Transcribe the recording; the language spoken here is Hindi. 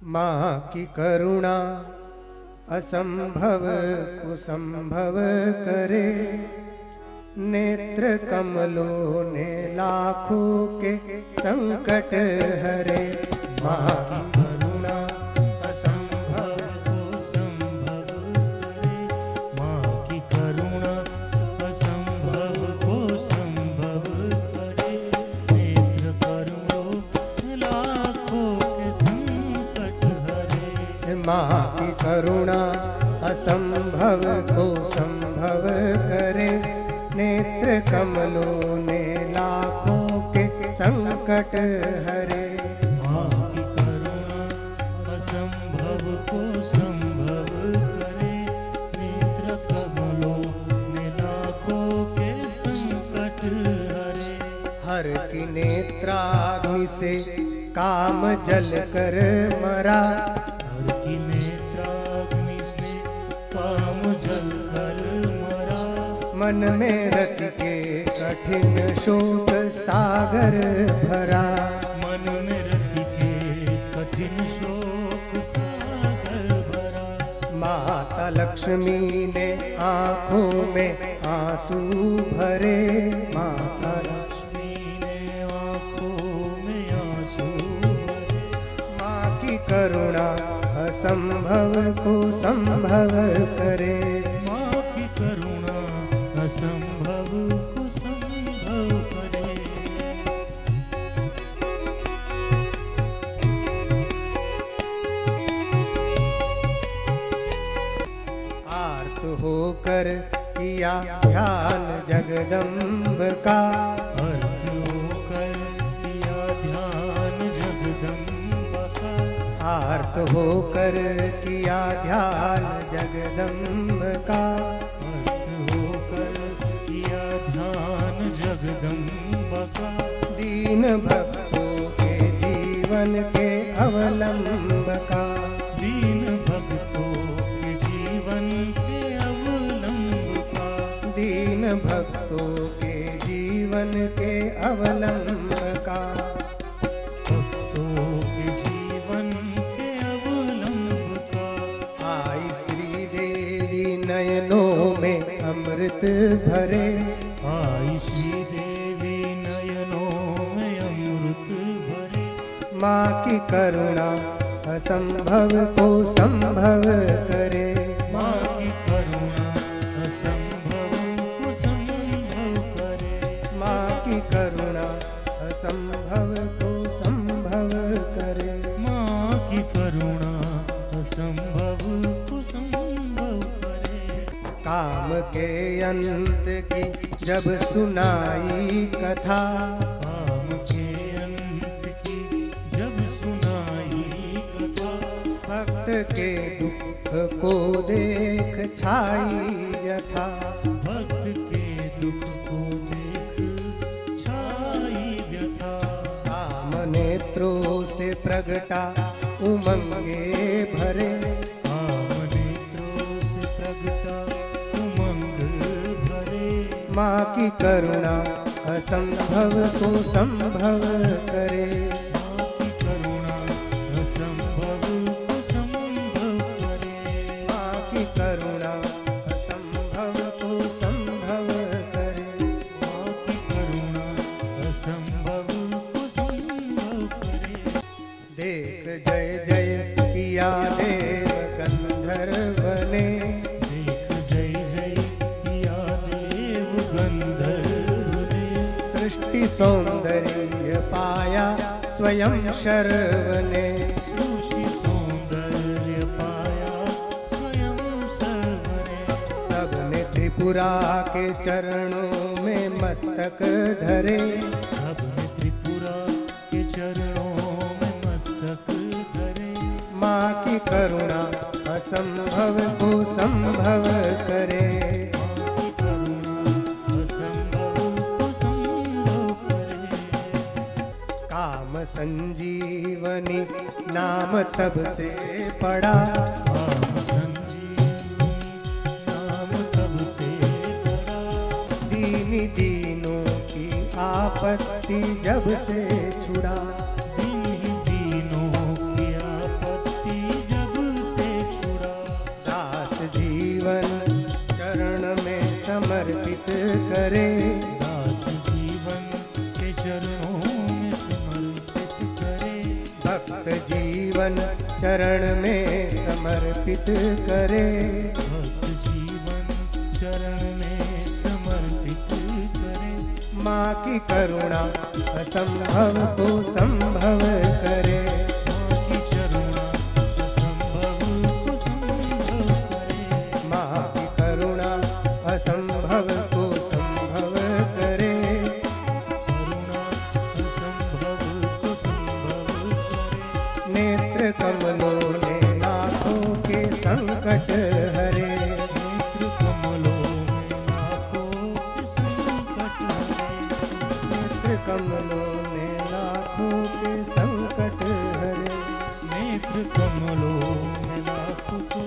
माँ की करुणा असंभव को संभव करे, नेत्र कमलों ने लाखों के संकट हरे। माँ की करुणा असंभव को संभव करे, माँ की करुणा असंभव को संभव करे, नेत्र करुणों लाखों के संकट हरे। माँ की करुणा असंभव को संभव करे, नेत्र कमलों ने लाखों के संकट हरे। माँ की करुणा असंभव को संभव करे, नेत्र कमलों ने लाखों के संकट हरे। हर की नेत्राग्नि से काम जल कर मरा, हर की नेत्राग्नि से काम जल कर मरा। मन में रति के कठिन शोक सागर भरा। मन में रति के कठिन शोक सागर भरा। माता लक्ष्मी ने आँखों में आंसू भरे, माता लक्ष्मी ने आँखों में आंसू भरे। माँ की करुणा असंभव को संभव करे। माँ की करुणा असंभव को संभव करे। आर्त होकर किया ध्यान जगदम्ब का, अर्थ होकर किया ध्यान जगदम्ब का। आर्त होकर किया ध्यान जगदम्ब का। अर्थ होकर किया ध्यान जगदम्ब का। दीन भक्तों के जीवन के अवलंब का। दीन भक्तों के जीवन के अवलंब का। दीन भक्तों के जीवन के अवलंब का। भक्तों के जीवन के अवलंब का। आई श्री देवी नयनों में अमृत भरे, आई श्री देवी नयनों में अमृत भरे। माँ की करुणा असंभव को संभव करे। माँ की करुणा असंभव को संभव करे। माँ की करुणा असंभव को संभव करे। माँ की करुणा असंभव को संभव करे। काम के अंत की जब सुनाई कथा, काम के अंत की जब सुनाई कथा। भक्त के दुख को देख छाई व्यथा। भक्त के दुख को देख छाई व्यथा। काम नेत्रों से प्रगटा उमंगे भरे, काम नेत्रों से प्रगटा उमंग भरे। माँ की करुणा असंभव को संभव करे। माँ की करुणा असंभव को संभव करे। माँ की करुणा असंभव को संभव करे। माँ की करुणा असंभव को संभव करे। देख जय जय किया देव गंधर्व ने, देख जय जय किया देव गंधर्व ने। सृष्टि सौंदर्य पाया स्वयं शर्व ने। सृष्टि सौंदर्य पाया स्वयं सर्व ने। सबने त्रिपुरा के चरणों में मस्तक धरे, सबने त्रिपुरा के चरणों में मस्तक धरे। माँ की करुणा असंभव को संभव करे। माँ की करुणा असंभव को संभव करे। काम संजीवनी नाम तब से पड़ा, काम संजीवनी नाम तब से पड़ा। दीनी दीनों की आपत्ति जब से छुड़ा। दीनों की आपत्ति जीवन चरण में समर्पित करे। भक्त जीवन चरण में समर्पित करे। माँ की करुणा असंभव को संभव करे। माँ की करुणा असंभव को संभव करे। माँ की करुणा असंभव को संभव करे। करुणा असंभव को संभव करे। नेत्र कमलों ने लाखों के संकट हरे। नेत्र कमलों में लाखों के संकट हरे। नेत्र कमलों ने लाखों के संकट हरे। नेत्र कमलों में लाखों को